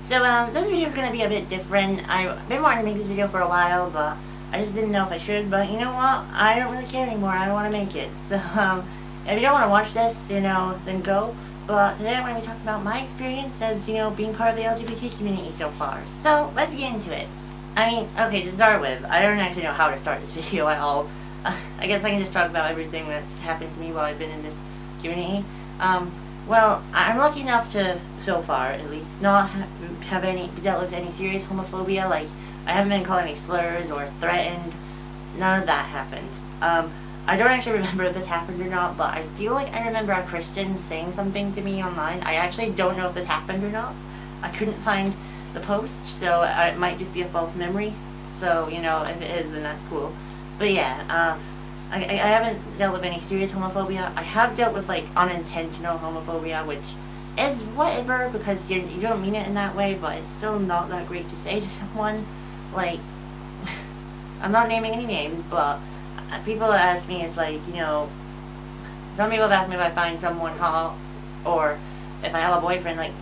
So, this video is going to be a bit different. I've been wanting to make this video for a while, but I just didn't know if I should. But you know what? I don't really care anymore. I don't want to make it. So, if you don't want to watch this, then go. But today I'm going to be talking about my experience as, being part of the LGBT community so far. So, let's get into it. I mean, okay, to start with, I don't actually know how to start this video at all. I guess I can just talk about everything that's happened to me while I've been in this community. Well, I'm lucky enough to, so far at least, not have dealt with any serious homophobia. Like, I haven't been called any slurs or threatened. None of that happened. I don't actually remember if this happened or not, but I feel like I remember a Christian saying something to me online. I actually don't know if this happened or not. I couldn't find the post, so it might just be a false memory. So, if it is, then that's cool. But yeah, I haven't dealt with any serious homophobia. I have dealt with, like, unintentional homophobia, which is whatever, because you don't mean it in that way, but it's still not that great to say to someone. Like, I'm not naming any names, but people ask me, it's like, some people have asked me if I find someone hot, or if I have a boyfriend. Like,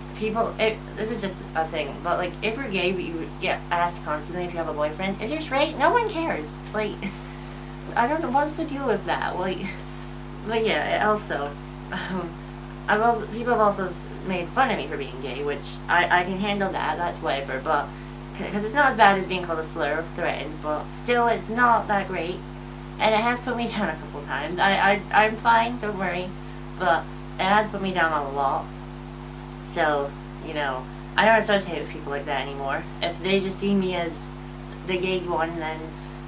this is just a thing, but, like, if you're gay, but you get asked constantly if you have a boyfriend. If you're straight, no one cares. Like, I don't know, what's the deal with that? Like, but yeah, also, people have also made fun of me for being gay, which I can handle that, that's whatever, but, because it's not as bad as being called a slur, threatened, but still, it's not that great, and it has put me down a couple times. I'm fine, don't worry, but it has put me down a lot, so, I don't associate with people like that anymore. If they just see me as the gay one, then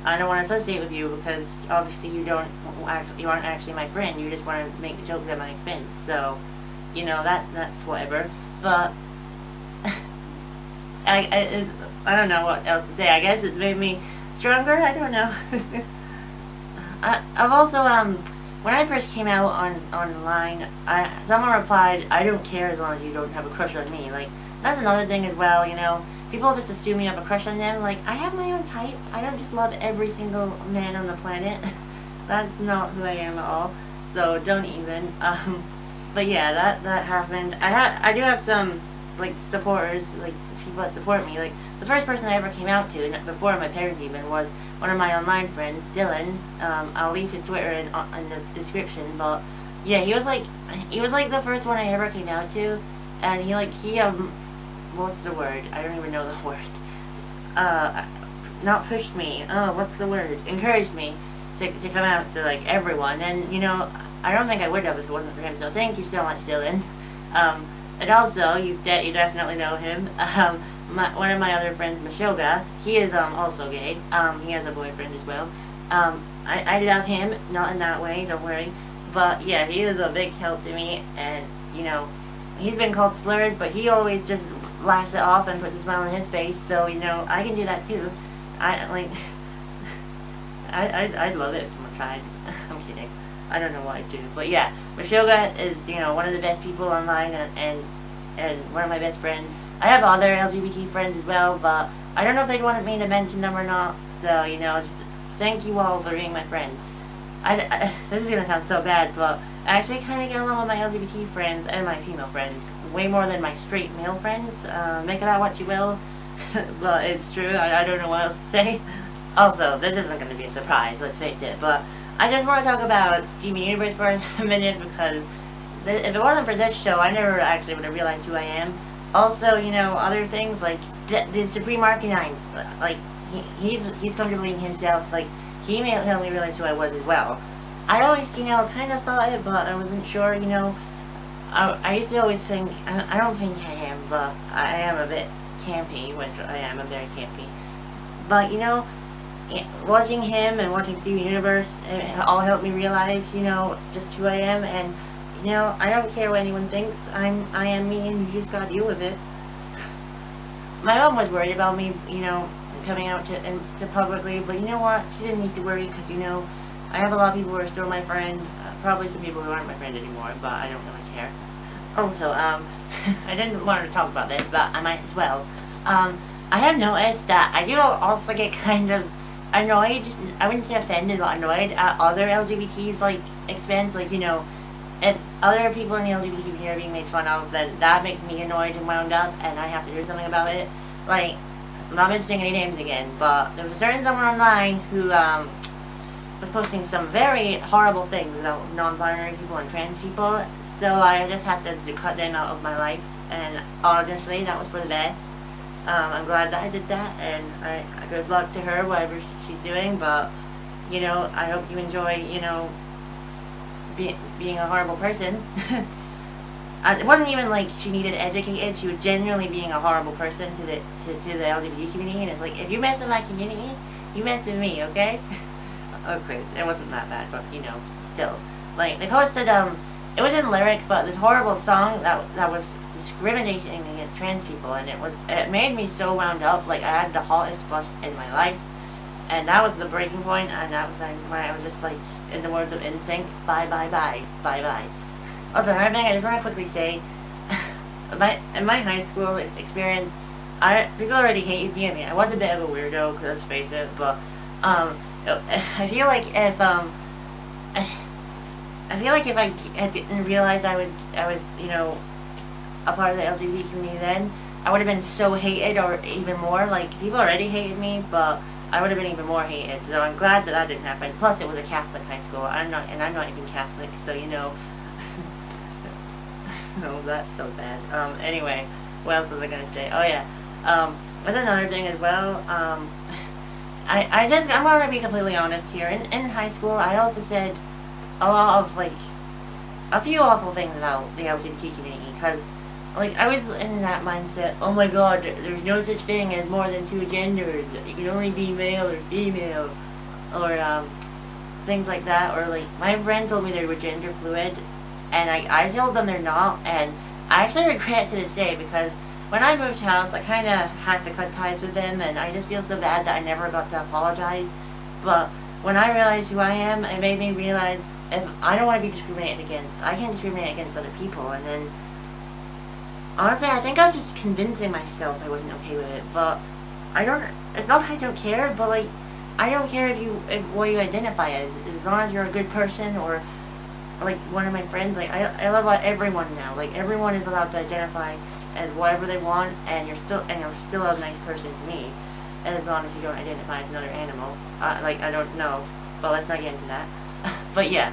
I don't want to associate with you, because obviously you aren't actually my friend. You just want to make jokes at my expense. So, that's whatever. But I don't know what else to say. I guess it's made me stronger. I don't know. I've also when I first came out online, someone replied, "I don't care as long as you don't have a crush on me." Like, that's another thing as well. People just assume you have a crush on them. Like, I have my own type. I don't just love every single man on the planet. That's not who I am at all. So don't even. But yeah, that happened. I do have some, like, supporters, like, people that support me. Like, the first person I ever came out to, before my parents even, was one of my online friends, Dylan. I'll leave his Twitter in the description. But yeah, he was like the first one I ever came out to, and he what's the word? I don't even know the word. Not pushed me. Oh, what's the word? Encouraged me to come out to, like, everyone. And, I don't think I would have if it wasn't for him. So thank you so much, Dylan. And also, you definitely know him. One of my other friends, Mashoga, he is also gay. He has a boyfriend as well. I love him, not in that way, don't worry. But yeah, he is a big help to me. And, he's been called slurs, but he always just laughs it off and puts a smile on his face, so, I can do that too. I'd love it if someone tried. I'm kidding. I don't know what I'd do. But yeah, Mashoga is, one of the best people online, and one of my best friends. I have other LGBT friends as well, but I don't know if they'd want me to mention them or not, so, just thank you all for being my friends. This is gonna sound so bad, but I actually kind of get along with my LGBT friends and my female friends way more than my straight male friends. Make of that what you will, but it's true. I don't know what else to say. Also, this isn't going to be a surprise, let's face it, but I just want to talk about Steven Universe for a minute, because if it wasn't for this show, I never actually would have realized who I am. Also, other things, like the Supreme Arcanines, like, he's come to believe himself, like, he may help me realize who I was as well. I always, kind of thought it, but I wasn't sure, I used to always think, I don't think I am, but I am a bit campy, which I am, I'm very campy. But, watching him and watching Steven Universe, it all helped me realize, just who I am, and, I don't care what anyone thinks. I am me, and you just gotta deal with it. My mom was worried about me, coming out to publicly, but you know what? She didn't need to worry, because, I have a lot of people who are still my friend, probably some people who aren't my friend anymore, but I don't really care. Also, I didn't want to talk about this, but I might as well. I have noticed that I do also get kind of annoyed, I wouldn't say offended, but annoyed at other LGBTs, like, expense, like, if other people in the LGBT community are being made fun of, then that makes me annoyed and wound up, and I have to do something about it. Like, I'm not mentioning any names again, but there was a certain someone online who was posting some very horrible things about non-binary people and trans people, so I just had to cut them out of my life, and honestly, that was for the best. I'm glad that I did that, and good luck to her, whatever she's doing, but, you know, I hope you enjoy, you know, being a horrible person. It wasn't even like she needed educated, she was genuinely being a horrible person to the LGBT community, and it's like, if you mess with my community, you mess with me, okay? Okay, it wasn't that bad, but, you know, still. Like, they posted, it was in lyrics, but this horrible song that was discriminating against trans people, and it made me so wound up. Like, I had the hottest flush in my life, and that was the breaking point, and that was when I was just like, in the words of NSYNC, bye bye bye, bye bye. Also, another thing I just want to quickly say, in my high school experience, people already hated me. I mean, I was a bit of a weirdo, let's face it, but I feel like if I didn't realize I was you know, a part of the LGBT community then, I would have been so hated, or even more. Like, people already hated me, but I would have been even more hated. So I'm glad that that didn't happen. Plus, it was a Catholic high school. I'm not even Catholic, so you know. Oh, that's so bad. Anyway, what else was I gonna say? Oh yeah. That's another thing as well. I'm gonna be completely honest here. In high school, I also said a lot of, like, a few awful things about the LGBT community, because, like, I was in that mindset, oh my god, there's no such thing as more than two genders, you can only be male or female, or, things like that, or, like, my friend told me they were gender fluid, and I told them they're not, and I actually regret it to this day, because when I moved house, I kind of had to cut ties with them, and I just feel so bad that I never got to apologize, but when I realized who I am, it made me realize, if I don't want to be discriminated against, I can't discriminate against other people. And then, honestly, I think I was just convincing myself I wasn't okay with it, but it's not that I don't care, but, like, I don't care what you identify as long as you're a good person, or, like, one of my friends, like, I love everyone now, like, everyone is allowed to identify as whatever they want, and you're still a nice person to me, as long as you don't identify as another animal. Like, I don't know, but let's not get into that. But yeah,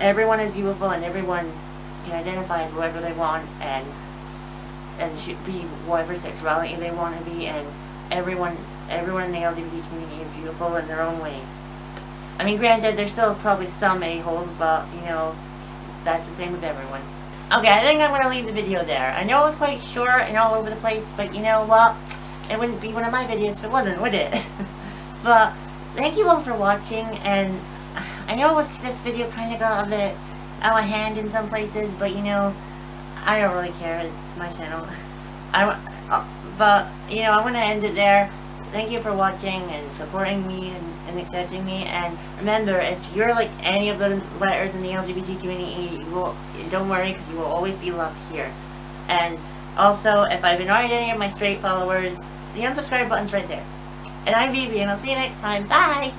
everyone is beautiful, and everyone can identify as whatever they want, and should be whatever sexuality they want to be, and everyone in the LGBT community is beautiful in their own way. I mean, granted, there's still probably some a-holes, but, you know, that's the same with everyone. Okay, I think I'm going to leave the video there. I know it was quite short and all over the place, but you know what? It wouldn't be one of my videos if it wasn't, would it? But thank you all for watching, and I know this video kind of got a bit out of hand in some places, but you know, I don't really care. It's my channel. But you know, I want to end it there. Thank you for watching and supporting me and accepting me. And remember, if you're like any of the letters in the LGBT community, don't worry, because you will always be loved here. And also, if I've annoyed any of my straight followers, the unsubscribe button's right there. And I'm Vivi, and I'll see you next time. Bye!